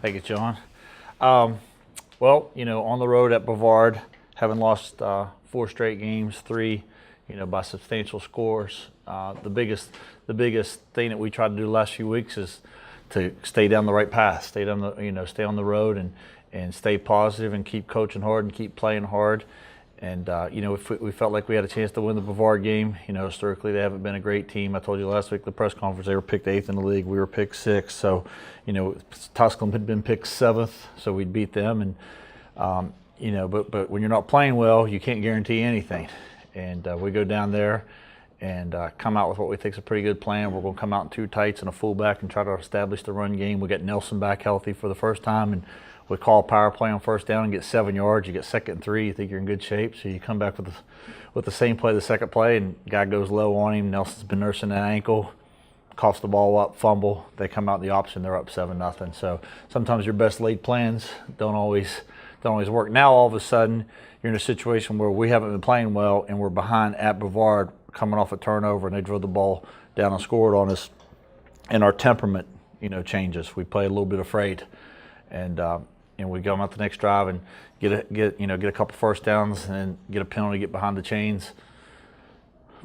Thank you, John. Well, on the road at Brevard, having lost 4 straight games, 3, by substantial scores. The biggest thing that we tried to do the last few weeks is to stay down the right path, stay on the road and stay positive and keep coaching hard and keep playing hard. And we felt like we had a chance to win the Brevard game. Historically they haven't been a great team. I told you last week at the press conference they were picked 8th in the league. We were picked 6th. So, Tusculum had been picked 7th, so we'd beat them. And but when you're not playing well, you can't guarantee anything. And we go down there and come out with what we think is a pretty good plan. We're going to come out in 2 tights and a fullback and try to establish the run game. We got Nelson back healthy for the first time, and we call a power play on first down and get 7 yards. You get 2nd and 3. You think you're in good shape, so you come back with the same play the second play, and guy goes low on him. Nelson's been nursing that ankle, coughs the ball up, fumble. They come out the option. They're up 7-0. So sometimes your best laid plans don't always work. Now all of a sudden you're in a situation where we haven't been playing well and we're behind at Brevard, coming off a turnover, and they drove the ball down and scored on us. And our temperament, changes. We play a little bit afraid, and we go out the next drive and get a couple first downs and then get a penalty, get behind the chains,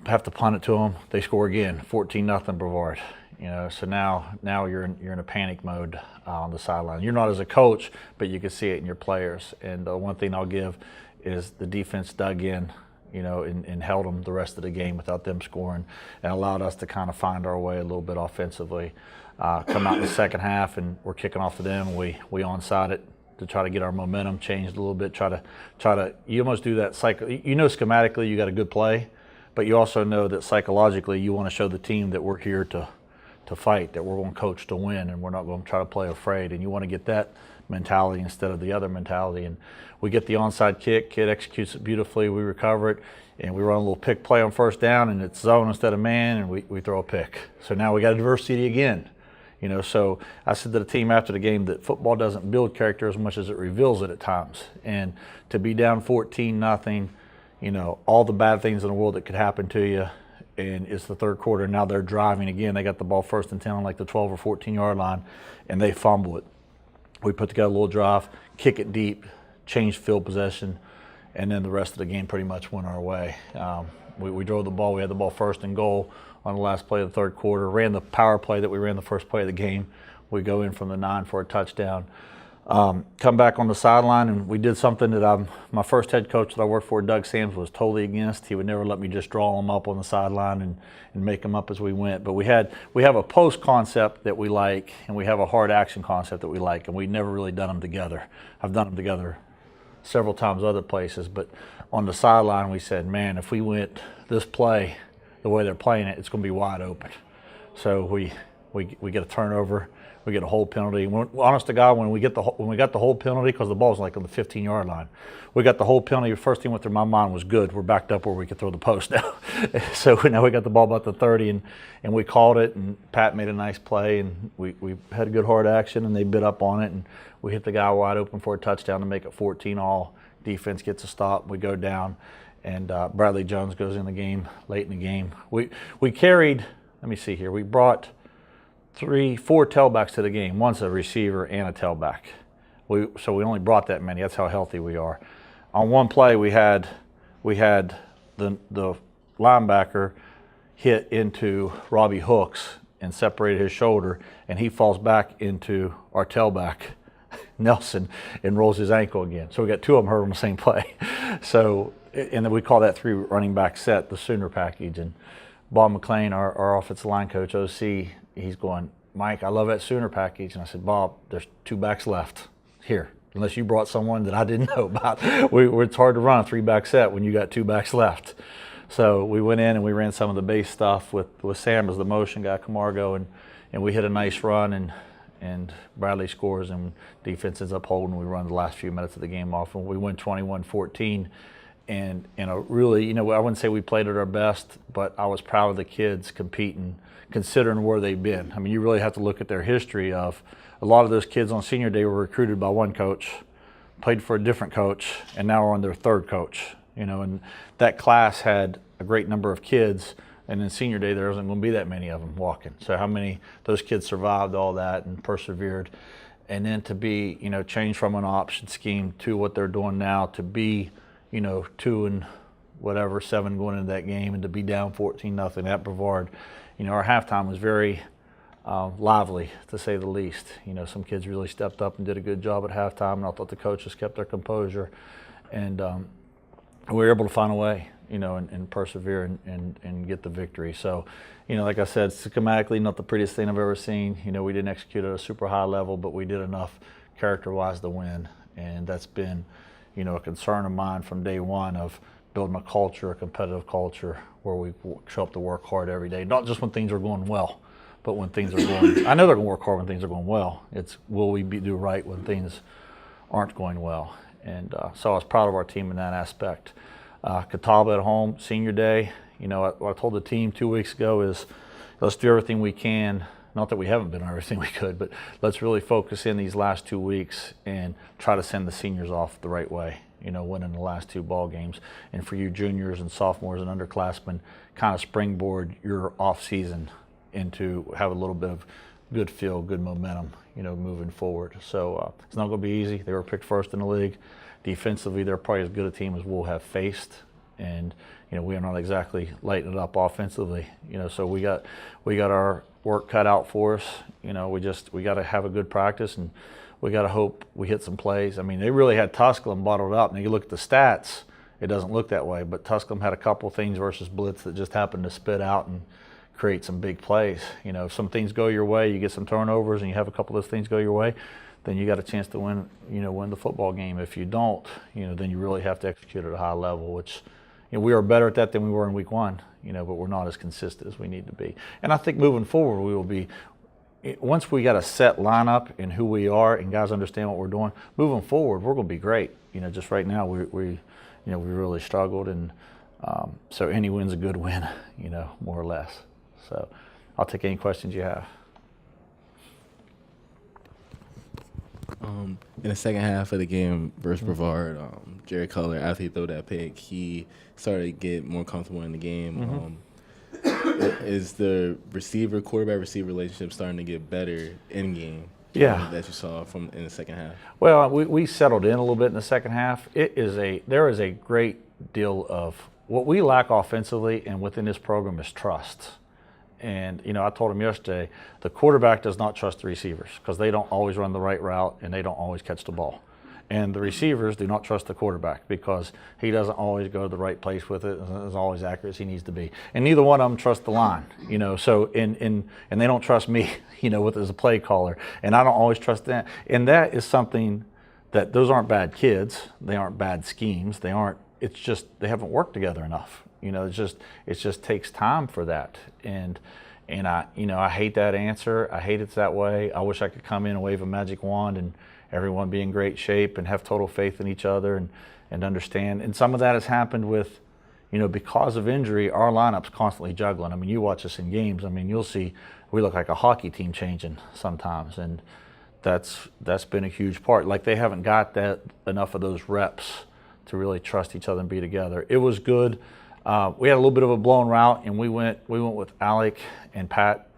have to punt it to them. They score again, 14-0 Brevard. So now you're in a panic mode on the sideline. You're not as a coach, but you can see it in your players. And one thing I'll give is the defense dug in, and held them the rest of the game without them scoring, and allowed us to kind of find our way a little bit offensively. Come out in the second half, and we're kicking off to them. We onside it to try to get our momentum changed a little bit. Try to. You almost do that cycle. Schematically you got a good play, but you also know that psychologically you want to show the team that we're here to fight, that we're going to coach to win, and we're not going to try to play afraid. And you want to get that mentality instead of the other mentality. And we get the onside kick. Kid executes it beautifully. We recover it, and we run a little pick play on first down, and it's zone instead of man, and we throw a pick. So now we got adversity again. So I said to the team after the game that football doesn't build character as much as it reveals it at times. And to be down 14-0, all the bad things in the world that could happen to you, and it's the third quarter, and now they're driving again. They got the ball 1st and 10 on like the 12 or 14-yard line, and they fumble it. We put together a little drive, kick it deep, change field possession, and then the rest of the game pretty much went our way. We drove the ball. We had the ball 1st and goal on the last play of the third quarter, ran the power play that we ran the first play of the game. We go in from the 9 for a touchdown. Come back on the sideline, and we did something that my first head coach that I worked for, Doug Sams, was totally against. He would never let me just draw them up on the sideline and make them up as we went. But we have a post concept that we like, and we have a hard action concept that we like, and we've never really done them together. I've done them together several times other places, but on the sideline we said, man, if we went this play the way they're playing it, it's going to be wide open. So we get a turnover, we get a hold penalty. Honest to God, when we got the hold penalty, because the ball's like on the 15-yard line, we got the hold penalty. The first thing went through my mind was, good, we're backed up where we could throw the post now. So now we got the ball about the 30, and we called it, and Pat made a nice play, and we had a good hard action, and they bit up on it, and we hit the guy wide open for a touchdown to make it 14-all. Defense gets a stop. We go down, and Bradley Jones goes in the game late in the game. We carried, let me see here, we brought 4 tailbacks to the game. One's a receiver and a tailback. So we only brought that many. That's how healthy we are. On one play, we had the linebacker hit into Robbie Hooks and separated his shoulder, and he falls back into our tailback, Nelson, and rolls his ankle again. So we got 2 of them hurt on the same play. So, and then we call that 3 running back set, the Sooner package. And Bob McLean, our offensive line coach, OC, he's going, Mike, I love that Sooner package. And I said, Bob, there's 2 backs left here, unless you brought someone that I didn't know about. It's hard to run a 3-back set when you got 2 backs left. So we went in and we ran some of the base stuff with Sam as the motion guy, Camargo, and we hit a nice run, and Bradley scores, and defense ends up holding. We run the last few minutes of the game off, and we win 21-14. And really, I wouldn't say we played at our best, but I was proud of the kids competing, considering where they've been. I mean, you really have to look at their history of, a lot of those kids on senior day were recruited by one coach, played for a different coach, and now are on their 3rd coach. And that class had a great number of kids, and then senior day there isn't going to be that many of them walking. So how many those kids survived all that and persevered. and then to be, change from an option scheme to what they're doing now, to be, 2-7 going into that game, and to be down 14-0 at Brevard. Our halftime was very lively, to say the least. Some kids really stepped up and did a good job at halftime, and I thought the coaches kept their composure, and we were able to find a way, and persevere and get the victory. So, like I said, schematically, not the prettiest thing I've ever seen. We didn't execute at a super high level, but we did enough character-wise to win, and that's been, a concern of mine from day one of building a culture, a competitive culture, where we show up to work hard every day, not just when things are going well, but when things are going, I know they're going to work hard when things are going well. It's will we do right when things aren't going well? And so I was proud of our team in that aspect. Catawba at home, senior day, what I told the team 2 weeks ago is let's do everything we can. Not that we haven't been on everything we could, but let's really focus in these last 2 weeks and try to send the seniors off the right way, winning the last 2 ball games. And for you juniors and sophomores and underclassmen, kind of springboard your off season into have a little bit of good feel, good momentum, moving forward. So it's not going to be easy. They were picked first in the league. Defensively, they're probably as good a team as we'll have faced, and we are not exactly lighting it up offensively. So we got our work cut out for us. We got to have a good practice, and we got to hope we hit some plays. I mean, they really had Tusculum bottled up. Now you look at the stats, it doesn't look that way, but Tusculum had a couple things versus Blitz that just happened to spit out and create some big plays. If some things go your way, you get some turnovers, and you have a couple of those things go your way, then you got a chance to win the football game. If you don't, then you really have to execute at a high level, which we are better at that than we were in week 1, but we're not as consistent as we need to be. And I think moving forward, we will be, once we got a set lineup and who we are and guys understand what we're doing, moving forward, we're going to be great. Just right now, we really struggled, and so any win's a good win, more or less. So I'll take any questions you have. In the second half of the game versus Brevard, Jerry Kellar, after he threw that pick, he started to get more comfortable in the game. Is the quarterback receiver relationship starting to get better in game? Yeah, that you saw in the second half. Well, we settled in a little bit in the second half. There is a great deal of what we lack offensively and within this program is trust. And, I told him yesterday, the quarterback does not trust the receivers because they don't always run the right route and they don't always catch the ball. And the receivers do not trust the quarterback because he doesn't always go to the right place with it, and is always accurate as he needs to be. And neither one of them trust the line, so and they don't trust me, as a play caller. And I don't always trust them. And that is something that those aren't bad kids. They aren't bad schemes. It's just they haven't worked together enough. It just takes time for that. And I hate that answer. I hate it's that way. I wish I could come in and wave a magic wand and everyone be in great shape and have total faith in each other and understand. And some of that has happened with, because of injury, our lineup's constantly juggling. I mean, you watch us in games. I mean, you'll see we look like a hockey team changing sometimes, and that's been a huge part. Like they haven't got enough of those reps to really trust each other and be together. It was good. We had a little bit of a blown route, and we went with Alec and Pat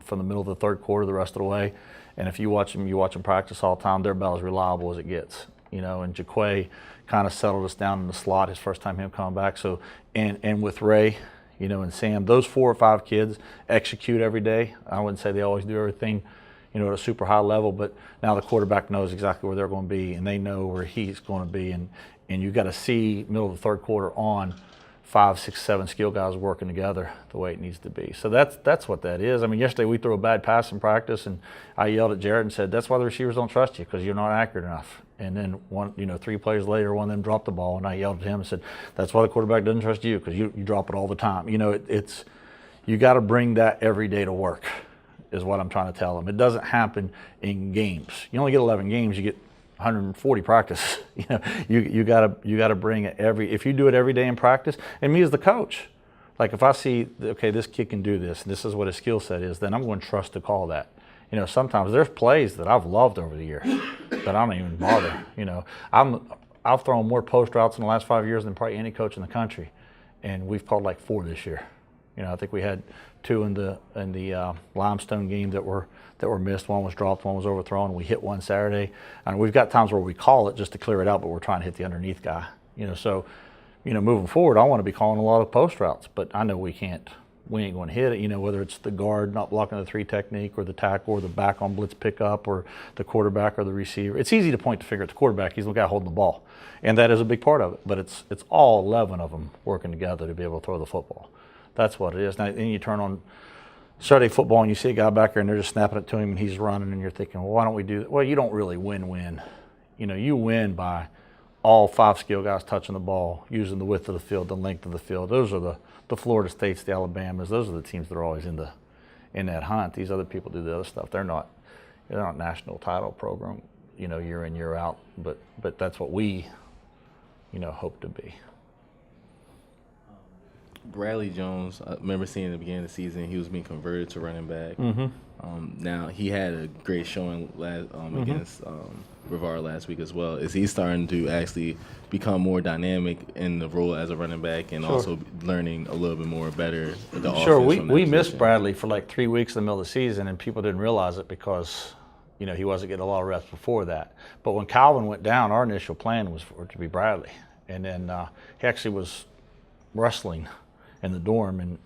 from the middle of the third quarter the rest of the way. And if you watch them practice all the time, they're about as reliable as it gets. And Jaquay kind of settled us down in the slot his first time him coming back. So and with Ray, and Sam, those 4 or 5 kids execute every day. I wouldn't say they always do everything, at a super high level, but now the quarterback knows exactly where they're going to be, and they know where he's going to be. And you got to see middle of the third quarter on 5, 6, 7 skill guys working together the way it needs to be. So that's what that is. I mean, yesterday we threw a bad pass in practice, and I yelled at Jared and said, "That's why the receivers don't trust you, because you're not accurate enough." And then 3 plays later, one of them dropped the ball, and I yelled at him and said, "That's why the quarterback doesn't trust you, because you drop it all the time." It's you got to bring that every day to work, is what I'm trying to tell them. It doesn't happen in games. You only get 11 games. You get 140 practices. You gotta bring it if you do it every day in practice. And me as the coach, like if I see, okay, this kid can do this, and this is what his skill set is, then I'm going to trust to call that. Sometimes there's plays that I've loved over the years that I don't even bother. I've thrown more post routes in the last 5 years than probably any coach in the country, and we've called like 4 this year. I think we had 2 in the Limestone game that were missed. One was dropped, one was overthrown. We hit one Saturday, and we've got times where we call it just to clear it out, but we're trying to hit the underneath guy. So moving forward, I want to be calling a lot of post routes, but I know we ain't going to hit it. Whether it's the guard not blocking the 3 technique, or the tackle, or the back on blitz pickup, or the quarterback or the receiver. It's easy to point the finger at the quarterback. He's the guy holding the ball, and that is a big part of it. But it's all 11 of them working together to be able to throw the football. That's what it is. Now, then you turn on Saturday football and you see a guy back there and they're just snapping it to him and he's running, and you're thinking, well, why don't we do that? Well, you don't really win. You win by all 5 skill guys touching the ball, using the width of the field, the length of the field. Those are the Florida States, the Alabamas. Those are the teams that are always in that hunt. These other people do the other stuff. They're not national title program, year in, year out. But that's what we, hope to be. Bradley Jones, I remember seeing at the beginning of the season, he was being converted to running back. Now, he had a great showing against Brevard last week as well. Is he starting to actually become more dynamic in the role as a running back, and also learning a little bit more better the offense? Sure, we missed Bradley for like 3 weeks in the middle of the season, and people didn't realize it because he wasn't getting a lot of reps before that. But when Calvin went down, our initial plan was for it to be Bradley. And then he actually was wrestling in the dorm and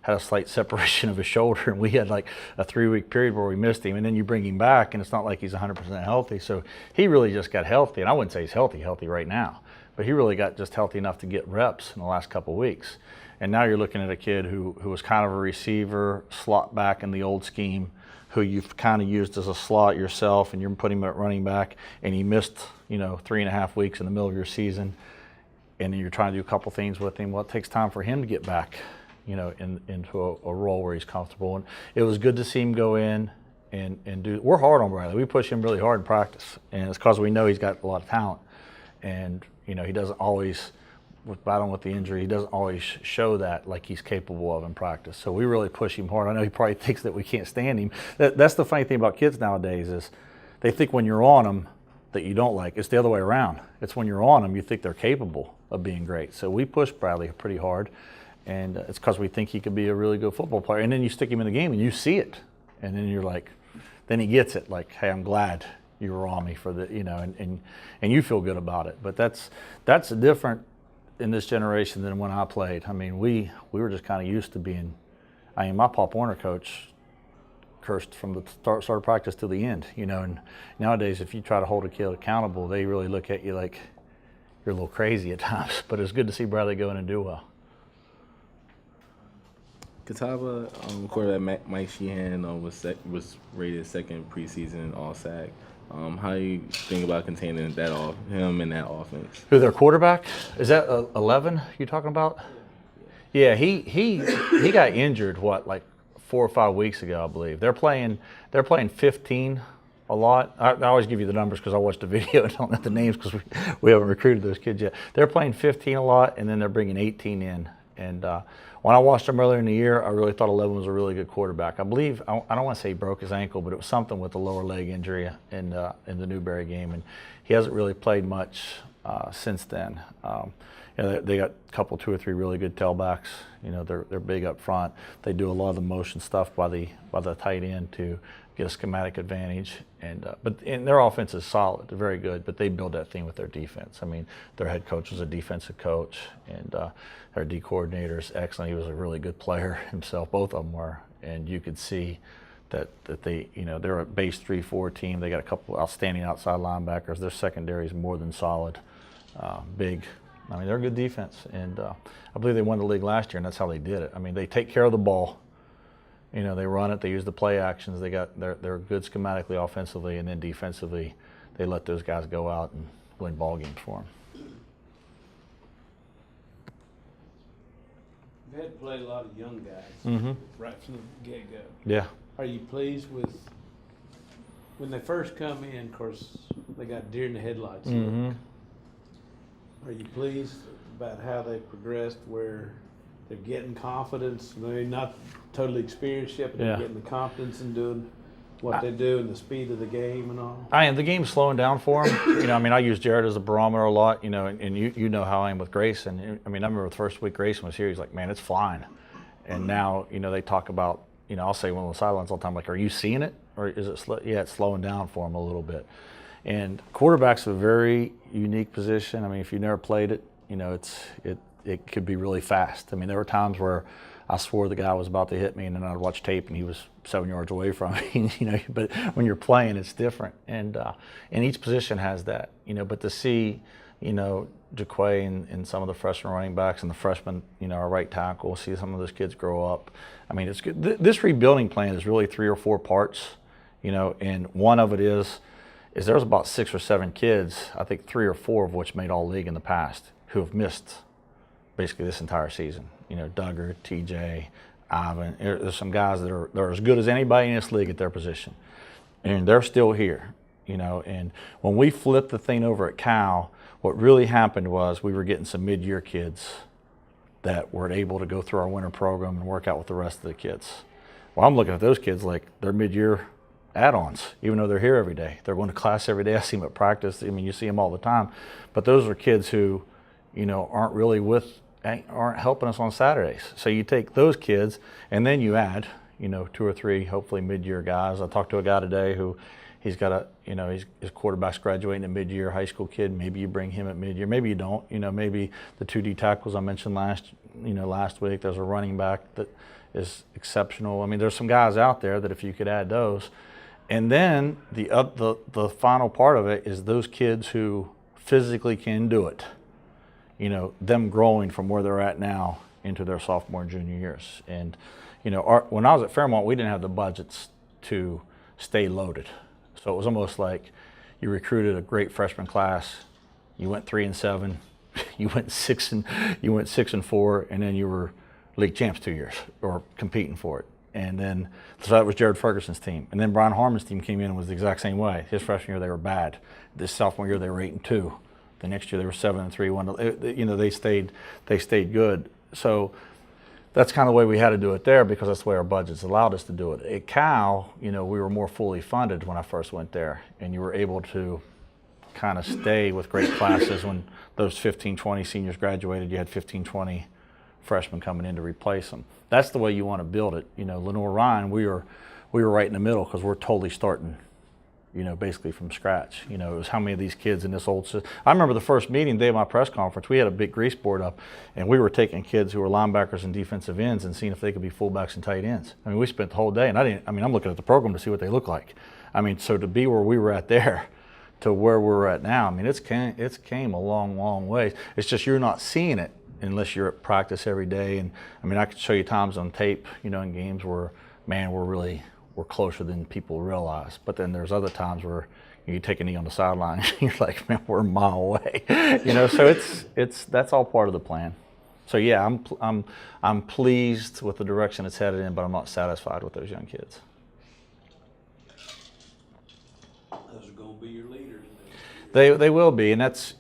had a slight separation of his shoulder, and we had like a 3-week period where we missed him, and then you bring him back and it's not like he's 100% healthy. So he really just got healthy, and I wouldn't say he's healthy right now, but he really got just healthy enough to get reps in the last couple of weeks. And now you're looking at a kid who was kind of a receiver, slot back in the old scheme, who you've kind of used as a slot yourself, and you're putting him at running back, and he missed 3.5 weeks in the middle of your season, and then you're trying to do a couple things with him. Well, it takes time for him to get back into a role where he's comfortable. And it was good to see him go in and do. We're hard on Bradley. We push him really hard in practice, and it's because we know he's got a lot of talent. And he doesn't always, with battling with the injury, he doesn't always show that like he's capable of in practice. So we really push him hard. I know he probably thinks that we can't stand him. That's the funny thing about kids nowadays is they think when you're on them that you don't like. It's the other way around. It's when you're on them you think they're capable of being great. So we push Bradley pretty hard. And it's because we think he could be a really good football player. And then you stick him in the game and you see it. And then you're like, then he gets it. Like, hey, I'm glad you were on me for the, and you feel good about it. But that's different in this generation than when I played. I mean, we were just kind of used to being, my Pop Warner coach cursed from the start of practice to the end, and nowadays if you try to hold a kid accountable, they really look at you like you're a little crazy at times. But it's good to see Bradley go in and do well. Catawba quarterback Mike Sheehan was rated second preseason All-SAC. How do you think about containing him in that offense? Who, their quarterback? Is that 11 you talking about? Yeah, he got injured like 4 or 5 weeks ago, I believe. They're playing 15 a lot. I always give you the numbers because I watched the video and don't know the names because we haven't recruited those kids yet. They're playing 15 a lot, and then they're bringing 18 in. And when I watched him earlier in the year, I really thought 11 was a really good quarterback. I believe, I don't want to say he broke his ankle, but it was something with the lower leg injury in the Newberry game, and he hasn't really played much since then. They got a couple, 2 or 3 really good tailbacks. They're big up front. They do a lot of the motion stuff by the tight end to get a schematic advantage. But their offense is solid. They're very good, but they build that thing with their defense. I mean, their head coach was a defensive coach, and their D coordinator is excellent. He was a really good player himself. Both of them were, and you could see that they, they're a base 3-4 team. They got a couple outstanding outside linebackers. Their secondary is more than solid, big. I mean, they're a good defense, and I believe they won the league last year, and that's how they did it. I mean, they take care of the ball. They run it. They use the play actions. They're good schematically, offensively, and then defensively, they let those guys go out and win ball games for them. You've had to play a lot of young guys right from the get-go. Yeah. Are you pleased with when they first come in? Of course, they got deer in the headlights. Look. Are you pleased about how they progressed, where they're getting confidence? They're not totally experienced yet, but they're getting the confidence in doing what they do and the speed of the game and all? The game's slowing down for them. I use Jared as a barometer a lot, and you know how I am with Grayson. I remember the first week Grayson was here, he's like, man, it's flying. And now, they talk about, I'll say one of the sidelines all the time, like, are you seeing it? Or is it yeah, it's slowing down for them a little bit. And quarterback's a very unique position. I mean, if you never played it, it could be really fast. I mean, there were times where I swore the guy was about to hit me, and then I'd watch tape and he was 7 yards away from me. But when you're playing, it's different. And each position has that. But to see, Jaquay and some of the freshman running backs and the freshmen, our right tackle, see some of those kids grow up. I mean, it's good. This rebuilding plan is really 3 or 4 parts, and one of it is there's about 6 or 7 kids, I think 3 or 4 of which made all league in the past, who have missed basically this entire season. Duggar, TJ, Ivan. There's some guys that are as good as anybody in this league at their position, and they're still here. And when we flipped the thing over at Cal, what really happened was we were getting some mid-year kids that were able to go through our winter program and work out with the rest of the kids. Well, I'm looking at those kids like they're mid-year add-ons, even though they're here every day. They're going to class every day. I see them at practice. I mean, you see them all the time. But those are kids who, aren't helping us on Saturdays. So you take those kids and then you add, 2 or 3 hopefully mid-year guys. I talked to a guy today who he's got his quarterback's graduating a mid-year high school kid. Maybe you bring him at mid-year. Maybe you don't. Maybe the 2 D tackles I mentioned last week. There's a running back that is exceptional. I mean, there's some guys out there that if you could add those. And then the final part of it is those kids who physically can do it. Them growing from where they're at now into their sophomore and junior years. And, when I was at Fairmont, we didn't have the budgets to stay loaded. So it was almost like you recruited a great freshman class, you went 3-7, you went 6-4, and then you were league champs 2 years or competing for it. And then, so that was Jared Ferguson's team. And then Brian Harmon's team came in and was the exact same way. His freshman year, they were bad. This sophomore year, they were 8-2. The next year, they were 7-3. They stayed good. So that's kind of the way we had to do it there because that's the way our budgets allowed us to do it. At Cal, we were more fully funded when I first went there, and you were able to kind of stay with great classes. When those 15, 20 seniors graduated, you had 15, 20 freshmen coming in to replace them. That's the way you want to build it. Lenoir-Rhyne, we were right in the middle because we're totally starting, basically from scratch. It was how many of these kids in this old system. I remember the first meeting day of my press conference, we had a big grease board up, and we were taking kids who were linebackers and defensive ends and seeing if they could be fullbacks and tight ends. I mean, we spent the whole day, and I'm looking at the program to see what they look like. I mean, so to be where we were at there to where we're at now, I mean, it's came a long, long way. It's just you're not seeing it unless you're at practice every day. And I mean, I could show you times on tape, in games where, man, we're closer than people realize. But then there's other times where you take a knee on the sideline and you're like, man, we're a mile away. So that's all part of the plan. So yeah, I'm pleased with the direction it's headed in, but I'm not satisfied with those young kids. Those are going to be your leaders. They will be, and that's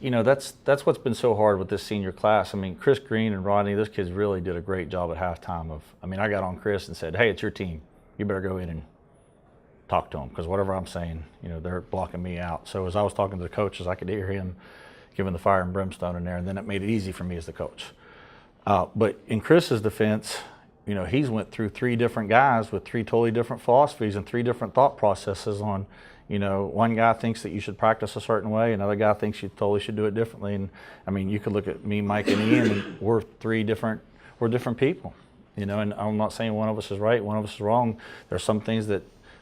what's been so hard with this senior class. I mean, Chris Green and Rodney, those kids really did a great job at halftime. I got on Chris and said, hey, it's your team. You better go in and talk to them because whatever I'm saying, they're blocking me out. So as I was talking to the coaches, I could hear him giving the fire and brimstone in there, and then it made it easy for me as the coach. But in Chris's defense, he's went through 3 different guys with 3 totally different philosophies and 3 different thought processes on, one guy thinks that you should practice a certain way, another guy thinks you totally should do it differently. And I mean, you could look at me, Mike, and Ian, and we're different people. And I'm not saying one of us is right, one of us is wrong. There's some things that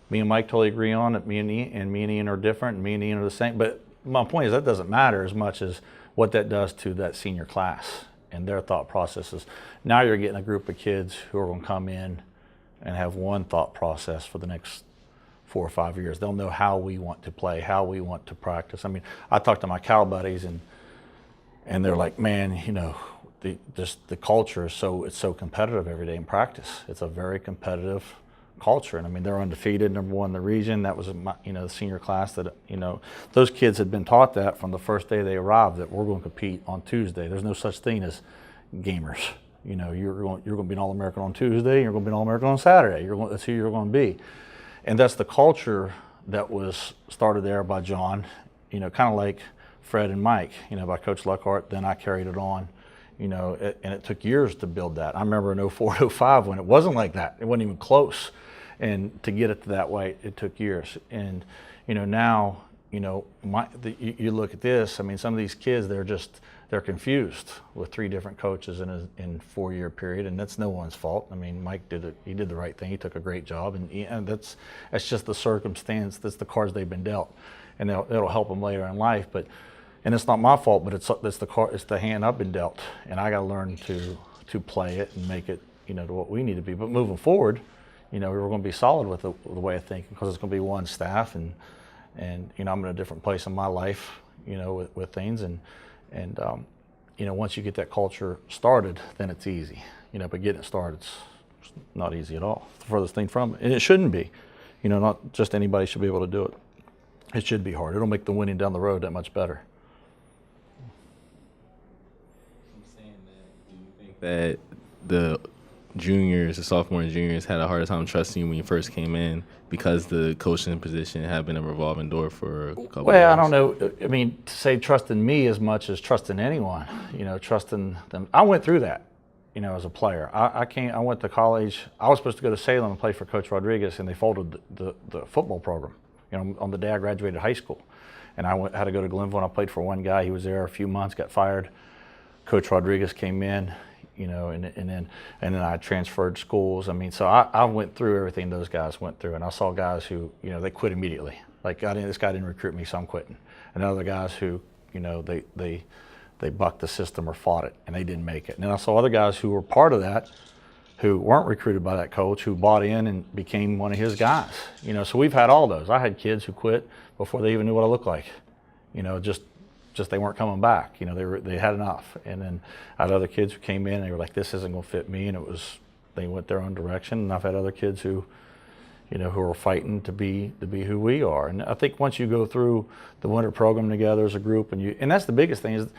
me and Mike totally agree on, that me and Ian are different, and me and Ian are the same. But my point is that doesn't matter as much as what that does to that senior class and their thought processes. Now you're getting a group of kids who are going to come in and have one thought process for the next 4 or 5 years. They'll know how we want to play, how we want to practice. I mean, I talk to my Cal buddies, and they're like, man, the culture is so competitive every day in practice. It's a very competitive culture, and I mean, they're undefeated, #1 in the region. That was the senior class that those kids had been taught that from the first day they arrived, that we're going to compete on Tuesday. There's no such thing as gamers. You're going to be an All-American on Tuesday, you're going to be an All-American on Saturday. That's who you're going to be, and that's the culture that was started there by John. Kind of like Fred and Mike, by Coach Luckhart. Then I carried it on. and it took years to build that. I remember in 04, 05 when it wasn't like that. It wasn't even close. And to get it to that way, it took years. And, now, you look at this, I mean, some of these kids, they're confused with 3 different coaches in a 4-year period, and that's no one's fault. I mean, Mike he did the right thing. He took a great job, and that's just the circumstance. That's the cards they've been dealt, and it'll help them later in life. And it's not my fault, but it's the hand I've been dealt, and I got to learn to play it and make it, to what we need to be. But moving forward, we're going to be solid with the way of thinking, because it's going to be one staff, and I'm in a different place in my life, with things, and once you get that culture started, then it's easy, but getting it started, it's not easy at all. It's the furthest thing from it, and it shouldn't be, not just anybody should be able to do it. It should be hard. It'll make the winning down the road that much better. I'm saying that, do you think that the juniors, the sophomore and juniors, had a harder time trusting you when you first came in because the coaching position had been a revolving door for a couple of years? I don't know. I mean, to say trusting me as much as trusting anyone, trusting them. I went through that, as a player. I went to college. I was supposed to go to Salem and play for Coach Rodriguez, and they folded the football program. On the day I graduated high school. And I had to go to Glenville, and I played for one guy. He was there a few months, got fired. Coach Rodriguez came in, and then I transferred schools. I mean, so I went through everything those guys went through, and I saw guys who, they quit immediately. Like, this guy didn't recruit me, so I'm quitting. And other guys who, they bucked the system or fought it, and they didn't make it. And then I saw other guys who were part of that, who weren't recruited by that coach, who bought in and became one of his guys. So we've had all those. I had kids who quit before they even knew what I looked like. Just they weren't coming back. They had enough. And then I had other kids who came in and they were like, this isn't going to fit me, and they went their own direction. And I've had other kids who are fighting to be who we are. And I think once you go through the winter program together as a group, and that's the biggest thing is,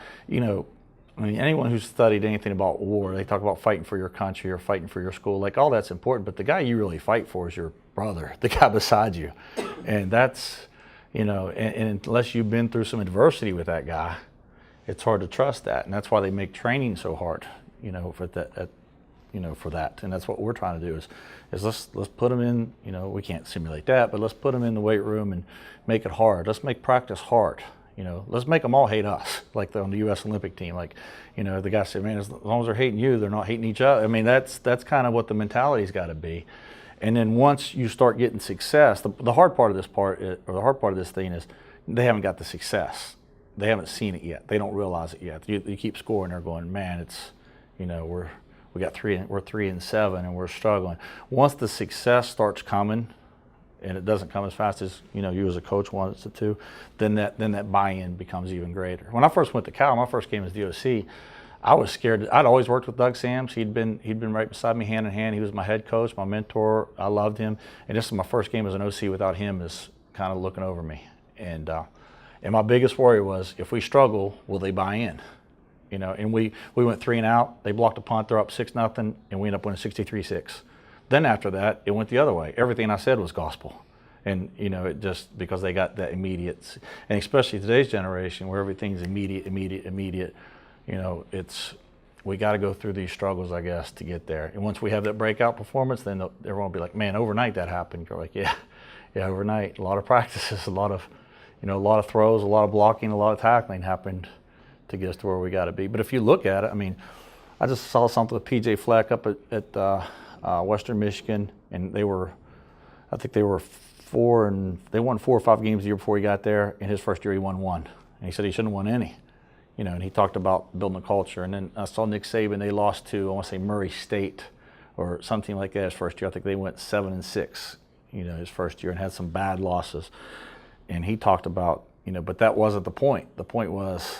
I mean, anyone who's studied anything about war, they talk about fighting for your country or fighting for your school, like all that's important, but the guy you really fight for is your brother, the guy beside you. And that's, and unless you've been through some adversity with that guy, it's hard to trust that. And that's why they make training so hard, for that. And that's what we're trying to do is let's put them in, we can't simulate that, but let's put them in the weight room and make it hard. Let's make practice hard. Let's make them all hate us, like on the U.S. Olympic team. Like, the guy said, man, as long as they're hating you, they're not hating each other. I mean, that's kind of what the mentality's got to be. And then once you start getting success, the hard part of this thing is they haven't got the success. They haven't seen it yet. They don't realize it yet. You keep scoring, they're going, man, it's, we're 3-7 and we're struggling. Once the success starts coming, and it doesn't come as fast as you as a coach wants it to, then that buy-in becomes even greater. When I first went to Cal, my first game as DOC, I was scared. I'd always worked with Doug Sams. He'd been right beside me hand in hand. He was my head coach, my mentor. I loved him. And this is my first game as an OC without him, is kind of looking over me. And my biggest worry was, if we struggle, will they buy in? And we went 3 and out. They blocked a punt. They're up 6-0, and we ended up winning 63-6. Then after that, it went the other way. Everything I said was gospel. And, it just, because they got that immediate, and especially today's generation where everything's immediate, we got to go through these struggles, I guess, to get there. And once we have that breakout performance, then everyone will be like, man, overnight that happened. You're like, yeah, overnight. A lot of practices, a lot of throws, a lot of blocking, a lot of tackling happened to get us to where we got to be. But if you look at it, I mean, I just saw something with PJ Fleck up at Western Michigan, and they won 4 or 5 games the year before he got there. In his first year, he won 1, and he said he shouldn't have won any. And he talked about building a culture. And then I saw Nick Saban. They lost to, I want to say, Murray State or something like that his first year. I think they went 7-6, his first year, and had some bad losses. And he talked about, but that wasn't the point. The point was,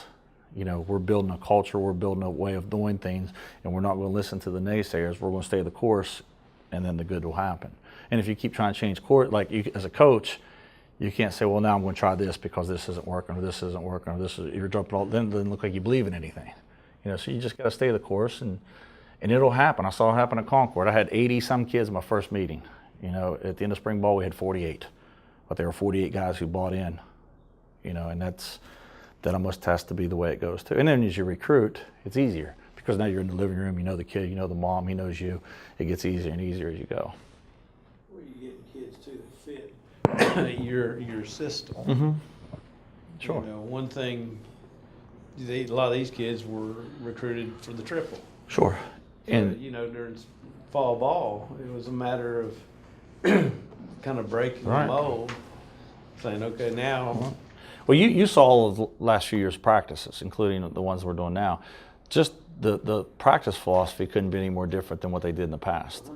we're building a culture, we're building a way of doing things, and we're not going to listen to the naysayers. We're going to stay the course, and then the good will happen. And if you keep trying to change course, like as a coach, you can't say, well, now I'm going to try this because this isn't working, or this isn't working, or you're jumping all. Then it doesn't look like you believe in anything. So you just got to stay the course, and it'll happen. I saw it happen at Concord. I had 80-some kids in my first meeting. At the end of spring ball, we had 48, but there were 48 guys who bought in. And that almost has to be the way it goes too. And then as you recruit, it's easier because now you're in the living room, you know the kid, you know the mom, he knows you. It gets easier and easier as you go. Where you getting kids too that fit your system. Mm-hmm. Sure. You know, one thing, a lot of these kids were recruited for the triple. Sure. And You know, during fall ball, it was a matter of kind of breaking Right. the mold, saying, okay, now. well, you saw all of the last few years' practices, including the ones we're doing now. Just the practice philosophy couldn't be any more different than what they did in the past.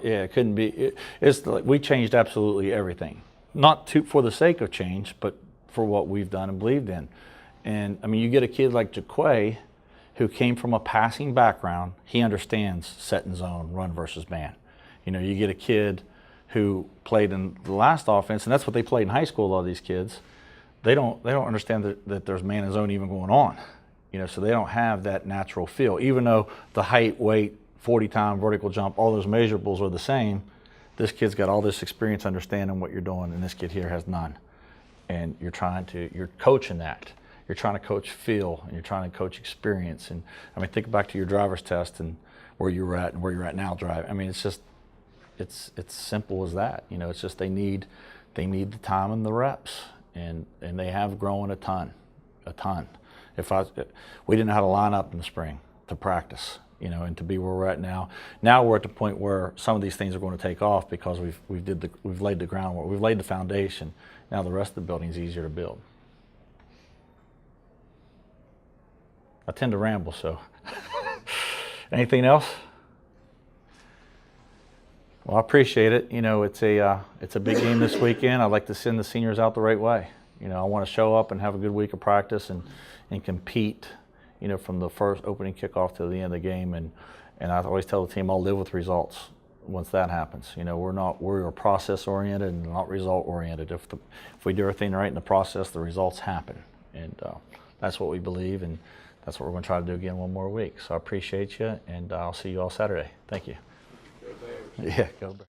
Yeah, it couldn't be. It's like we changed absolutely everything, not for the sake of change, but for what we've done and believed in. And I mean, you get a kid like Jaquay, who came from a passing background. He understands set and zone, run versus man. You know, you get a kid who played in the last offense, and that's what they played in high school. A lot of these kids, they don't understand that there's man and zone even going on. You know, so they don't have that natural feel. Even though the height, weight, 40-time vertical jump, all those measurables are the same, this kid's got all this experience understanding what you're doing, and this kid here has none. And you're coaching that. You're trying to coach feel, and you're trying to coach experience. And I mean, think back to your driver's test and where you were at and where you're at now driving. I mean, it's just, it's simple as that. You know, it's just they need the time and the reps, and they have grown a ton. We didn't know how to line up in the spring to practice, you know, and to be where we're at now. Now we're at the point where some of these things are going to take off because we've laid the groundwork, we've laid the foundation. Now the rest of the building is easier to build. I tend to ramble, so. Anything else? Well, I appreciate it. You know, it's a big game this weekend. I'd like to send the seniors out the right way. You know, I want to show up and have a good week of practice and compete, you know, from the first opening kickoff to the end of the game. And I always tell the team I'll live with results once that happens. You know, we're process oriented and not result oriented. If we do everything right in the process, the results happen. And that's what we believe, and that's what we're going to try to do again one more week. So I appreciate you, and I'll see you all Saturday. Thank you. Go Bears. Yeah, go Bears.